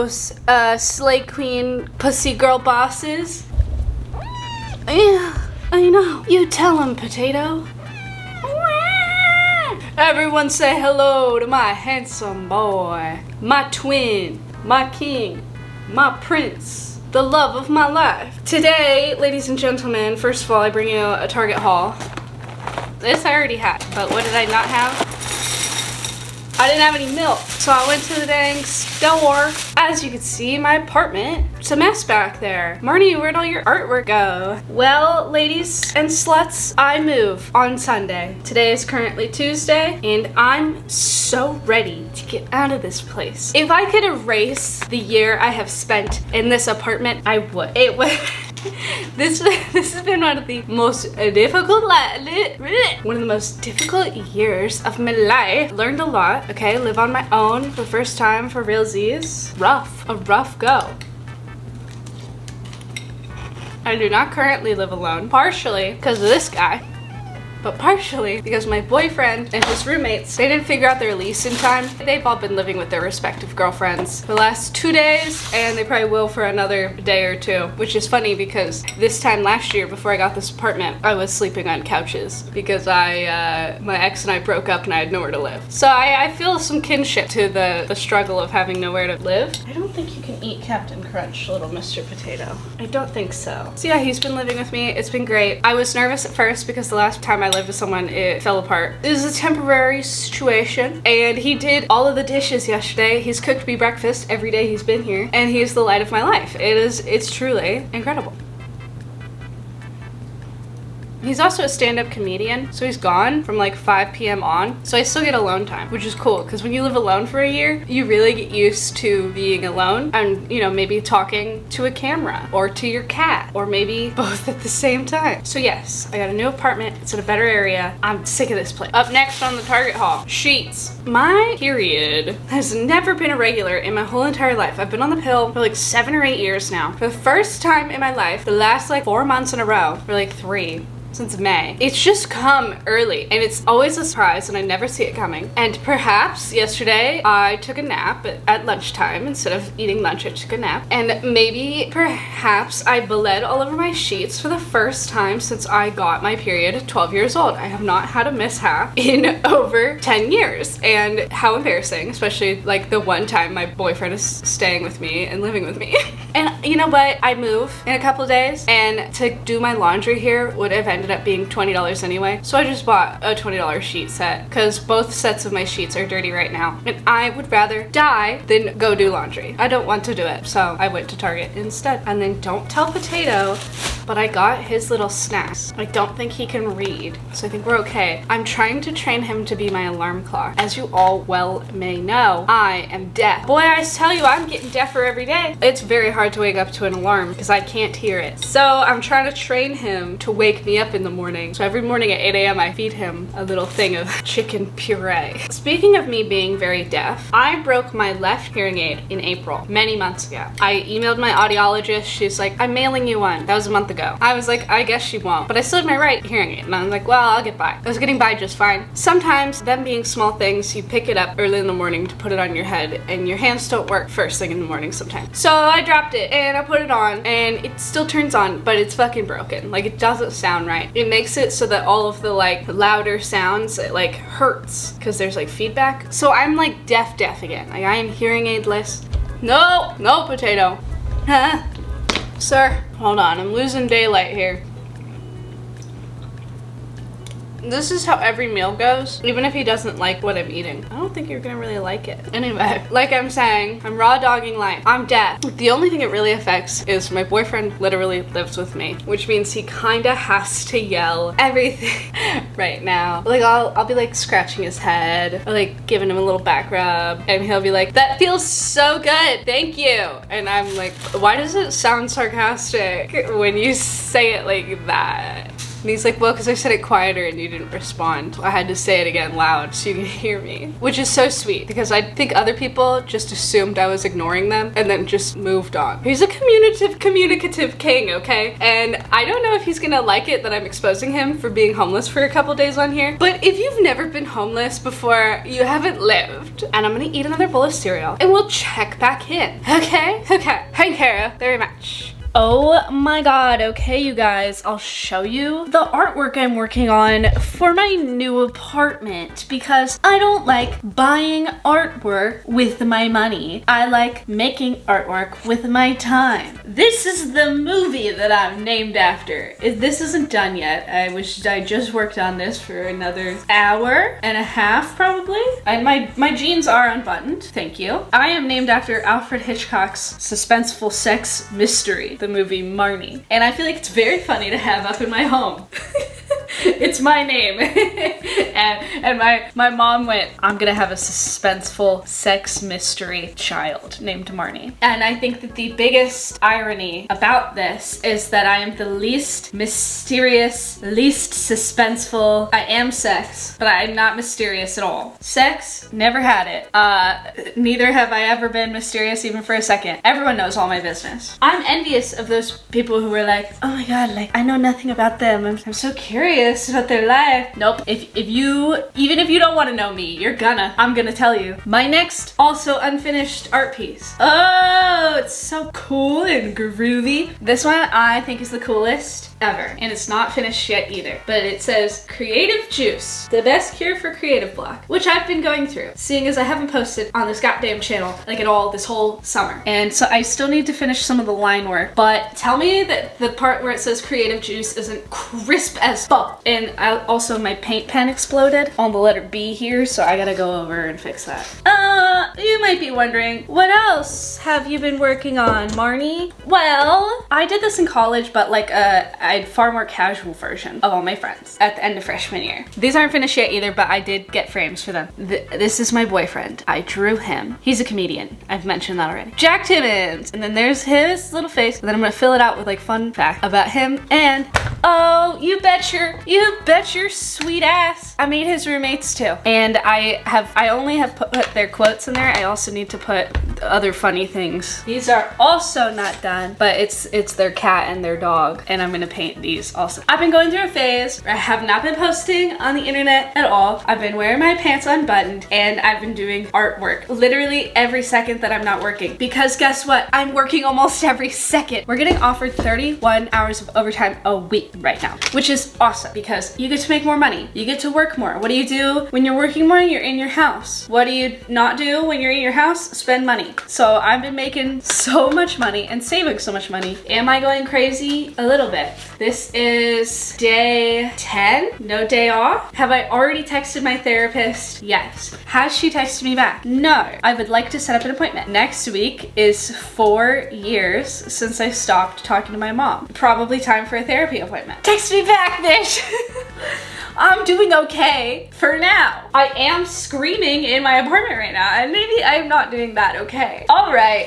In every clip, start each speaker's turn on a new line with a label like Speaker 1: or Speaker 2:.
Speaker 1: those slay queen pussy girl bosses. Yeah, I know. You tell him, Potato. Everyone say hello to my handsome boy, my twin, my king, my prince, the love of my life. Today, ladies and gentlemen, first of all, I bring you a Target haul. This I already had, but what did I not have? I didn't have any milk, so I went to the dang store. As you can see, my apartment, it's a mess back there. Marnie, where'd all your artwork go? Well, ladies and sluts, I move on Sunday. Today is currently Tuesday, and I'm so ready to get out of this place. If I could erase the year I have spent in this apartment, I would. It would. This has been one of the most difficult years of my life. Learned a lot, okay? Live on my own for the first time for realsies. A rough go. I do not currently live alone, partially because of this guy, but partially because my boyfriend and his roommates, they didn't figure out their lease in time. They've all been living with their respective girlfriends for the last 2 days, and they probably will for another day or two, which is funny because this time last year, before I got this apartment, I was sleeping on couches because my ex and I broke up and I had nowhere to live. So I feel some kinship to the struggle of having nowhere to live. I don't think you can eat Captain Crunch, little Mr. Potato. I don't think so. So yeah, he's been living with me. It's been great. I was nervous at first because the last time I lived with someone, it fell apart. It was a temporary situation, and he did all of the dishes yesterday. He's cooked me breakfast every day he's been here, and he is the light of my life. It's truly incredible. He's also a stand-up comedian, so he's gone from like 5 p.m. on, so I still get alone time, which is cool, because when you live alone for a year, you really get used to being alone and, you know, maybe talking to a camera or to your cat, or maybe both at the same time. So yes, I got a new apartment. It's in a better area. I'm sick of this place. Up next on the Target haul, sheets. My period has never been irregular in my whole entire life. I've been on the pill for like 7 or 8 years now. For the first time in my life, the last like 4 months in a row, or like 3, since May. It's just come early, and it's always a surprise, and I never see it coming. And perhaps yesterday I took a nap at lunchtime. Instead of eating lunch, I took a nap. And maybe, perhaps, I bled all over my sheets for the first time since I got my period at 12 years old. I have not had a mishap in over 10 years. And how embarrassing, especially like the one time my boyfriend is staying with me and living with me. And you know what? I move in a couple days, and to do my laundry here would have ended up being $20 anyway. So I just bought a $20 sheet set because both sets of my sheets are dirty right now, and I would rather die than go do laundry. I don't want to do it, so I went to Target instead. And then don't tell Potato, but I got his little snacks. I don't think he can read, so I think we're okay. I'm trying to train him to be my alarm clock. As you all well may know, I am deaf. Boy, I tell you, I'm getting deafer every day. It's very hard to wake up to an alarm because I can't hear it. So I'm trying to train him to wake me up in the morning. So every morning at 8 a.m. I feed him a little thing of chicken puree. Speaking of me being very deaf, I broke my left hearing aid in April, many months ago. I emailed my audiologist. She's like, I'm mailing you one. That was a month ago. I was like, I guess she won't. But I still had my right hearing aid, and I was like, well, I'll get by. I was getting by just fine. Sometimes, them being small things, you pick it up early in the morning to put it on your head, and your hands don't work first thing in the morning sometimes. So I dropped it, and I put it on, and it still turns on, but it's fucking broken. Like, it doesn't sound right. It makes it so that all of the like louder sounds, it like hurts because there's like feedback. So I'm like deaf again. Like I am hearing aidless. No Potato. Huh? Sir, hold on, I'm losing daylight here. This is how every meal goes, even if he doesn't like what I'm eating. I don't think you're gonna really like it. Anyway, like I'm saying, I'm raw dogging life. I'm deaf. The only thing it really affects is my boyfriend literally lives with me, which means he kinda has to yell everything right now. Like I'll be like scratching his head, or like giving him a little back rub, and he'll be like, that feels so good, thank you. And I'm like, why does it sound sarcastic when you say it like that? And he's like, well, because I said it quieter and you didn't respond. I had to say it again loud so you could hear me. Which is so sweet because I think other people just assumed I was ignoring them and then just moved on. He's a communicative king, okay? And I don't know if he's gonna like it that I'm exposing him for being homeless for a couple days on here. But if you've never been homeless before, you haven't lived. And I'm gonna eat another bowl of cereal and we'll check back in, okay? Okay, thank you very much. Oh my god, okay you guys, I'll show you the artwork I'm working on for my new apartment because I don't like buying artwork with my money. I like making artwork with my time. This is the movie that I'm named after. This isn't done yet. I just worked on this for another hour and a half probably. And my jeans are unbuttoned, thank you. I am named after Alfred Hitchcock's suspenseful sex mystery, the movie Marnie. And I feel like it's very funny to have up in my home. It's my name. and my mom went, I'm gonna have a suspenseful sex mystery child named Marnie. And I think that the biggest irony about this is that I am the least mysterious, least suspenseful. I am sex, but I'm not mysterious at all. Sex, never had it. Neither have I ever been mysterious even for a second. Everyone knows all my business. I'm envious of those people who were like, oh my god, like I know nothing about them. I'm so curious about their life. Nope. Even if you don't want to know me, I'm gonna tell you. My next also unfinished art piece. Oh, it's so cool and groovy. This one I think is the coolest ever, and it's not finished yet either, but it says creative juice, the best cure for creative block, which I've been going through, seeing as I haven't posted on this goddamn channel like at all this whole summer. And so I still need to finish some of the line work, but tell me that the part where it says creative juice isn't crisp as fuck. And also my paint pen exploded on the letter B here, so I gotta go over and fix that. You might be wondering, what else have you been working on, Marnie? Well, I did this in college, but like I had far more casual version of all my friends at the end of freshman year. These aren't finished yet either, but I did get frames for them. This is my boyfriend. I drew him. He's a comedian. I've mentioned that already. Jack Timmons. And then there's his little face. And then I'm gonna fill it out with like fun fact about him. And oh, you bet your sweet ass I made his roommates too. And I only have put their quotes in there. I also need to put other funny things. These are also not done, but it's their cat and their dog, and I'm gonna paint these also. I've been going through a phase where I have not been posting on the internet at all. I've been wearing my pants unbuttoned, and I've been doing artwork literally every second that I'm not working, because guess what? I'm working almost every second. We're getting offered 31 hours of overtime a week right now, which is awesome because you get to make more money. You get to work more. What do you do when you're working more? You're in your house. What do you not do when you're in your house? Spend money. So I've been making so much money and saving so much money. Am I going crazy? A little bit. This is day 10, no day off. Have I already texted my therapist? Yes. Has she texted me back? No. I would like to set up an appointment. Next week is 4 years since I stopped talking to my mom. Probably time for a therapy appointment. Text me back, bitch. I'm doing okay for now. I am screaming in my apartment right now, and maybe I'm not doing that okay. All right,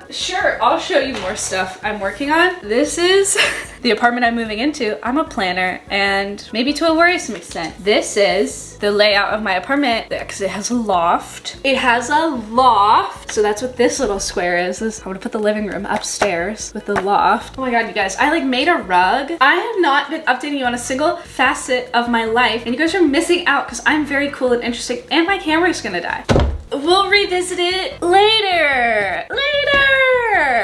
Speaker 1: sure, I'll show you more stuff I'm working on. This is the apartment I'm moving into. I'm a planner, and maybe to a worrisome extent. This is the layout of my apartment because it has a loft. It has a loft, so that's what this little square is. I'm gonna put the living room upstairs with the loft. Oh my god, you guys, I like made a rug. I have not been updating you on a single facet of my life, and you guys are missing out because I'm very cool and interesting, and my camera's gonna die. We'll revisit it later.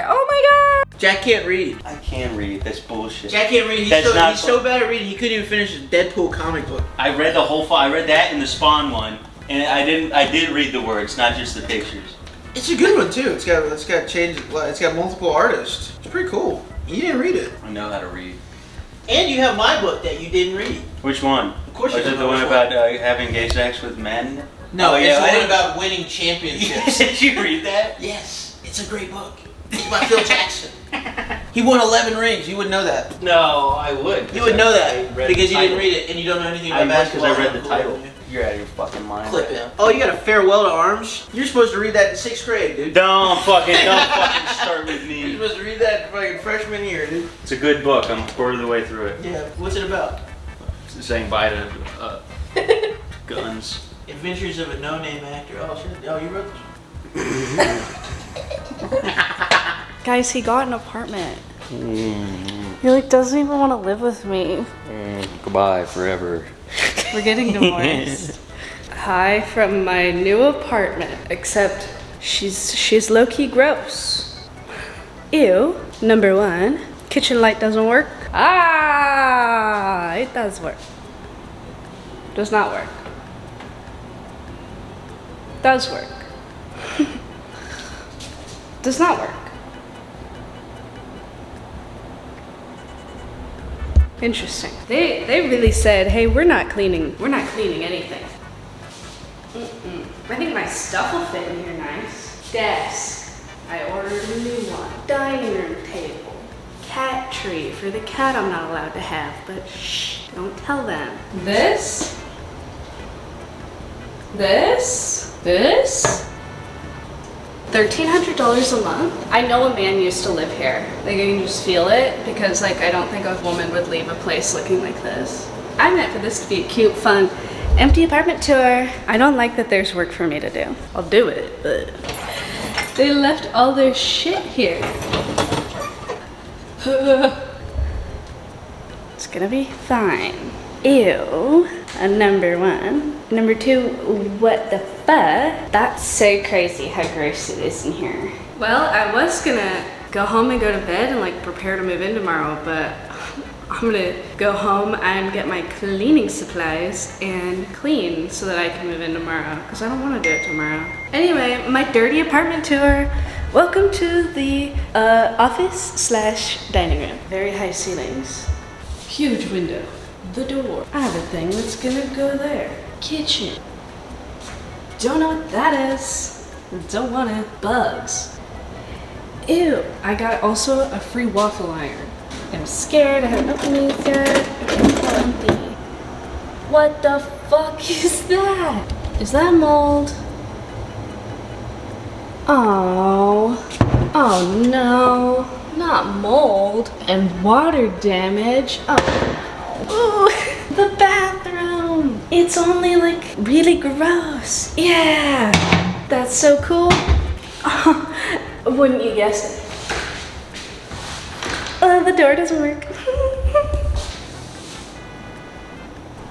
Speaker 1: Oh my god.
Speaker 2: Jack can't read.
Speaker 3: I can read. That's bullshit.
Speaker 2: Jack can't read. He's so bad at reading. He couldn't even finish his Deadpool comic book.
Speaker 3: I read the whole I read that in the Spawn one, and I did read the words, not just the pictures.
Speaker 2: It's a good one too. It's got multiple artists. It's pretty cool. You didn't read it.
Speaker 3: I know how to read.
Speaker 2: And you have my book that you didn't read.
Speaker 3: Which one?
Speaker 2: Of course you
Speaker 3: did. Was it the one about having gay sex with men?
Speaker 2: No, it's the one about winning championships.
Speaker 3: Did you read that?
Speaker 2: Yes. It's a great book. It's by Phil Jackson. He won 11 rings. You wouldn't know that.
Speaker 3: No, I would.
Speaker 2: You would know that because you didn't read it and you don't know anything about basketball.
Speaker 3: Because I read the title. You're out of your fucking mind.
Speaker 2: Clip him. Oh, you got a farewell to arms? You're supposed to read that in 6th grade, dude.
Speaker 3: Don't fucking start with
Speaker 2: You're
Speaker 3: me.
Speaker 2: supposed to read that fucking freshman year, dude.
Speaker 3: It's a good book. I'm a quarter of the way through it.
Speaker 2: Yeah. What's it about?
Speaker 3: It's saying bye to guns.
Speaker 2: Adventures of a no-name actor. Oh shit. Oh, you wrote this.
Speaker 1: Guys, he got an apartment. He like doesn't even want to live with me.
Speaker 3: Goodbye forever.
Speaker 1: We're getting divorced. Hi from my new apartment, except she's low-key gross. Ew. Number 1, kitchen light doesn't work. Ah, it does work. Does not work. Does work. Does not work. Interesting. They really said, hey, we're not cleaning anything. I think my stuff will fit in here nice. Desk. I ordered a new one. Dining room table. Cat tree for the cat I'm not allowed to have, but shh, don't tell them. This. $1,300 a month? I know a man used to live here. Like, I can just feel it because, like, I don't think a woman would leave a place looking like this. I meant for this to be a cute, fun, empty apartment tour. I don't like that there's work for me to do. I'll do it, but they left all their shit here. It's gonna be fine. Ew. Number 1. Number 2, what the fuck? That's so crazy how gross it is in here. Well, I was gonna go home and go to bed and like prepare to move in tomorrow, but I'm gonna go home and get my cleaning supplies and clean so that I can move in tomorrow, because I don't want to do it tomorrow. Anyway, my dirty apartment tour. Welcome to the office/dining room. Very high ceilings. Huge window. The door. I have a thing that's gonna go there. Kitchen. Don't know what that is. Don't want it. Bugs. Ew. I got also a free waffle iron. I'm scared. I haven't opened these yet. It's empty. What the fuck is that? Is that mold? Oh. Oh no. Not mold. And water damage. Oh. Ooh, the bathroom. It's only like really gross. Yeah, that's so cool. Oh, wouldn't you guess it? Oh, the door doesn't work.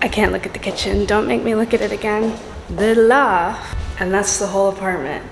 Speaker 1: I can't look at the kitchen. Don't make me look at it again. The loft, and that's the whole apartment.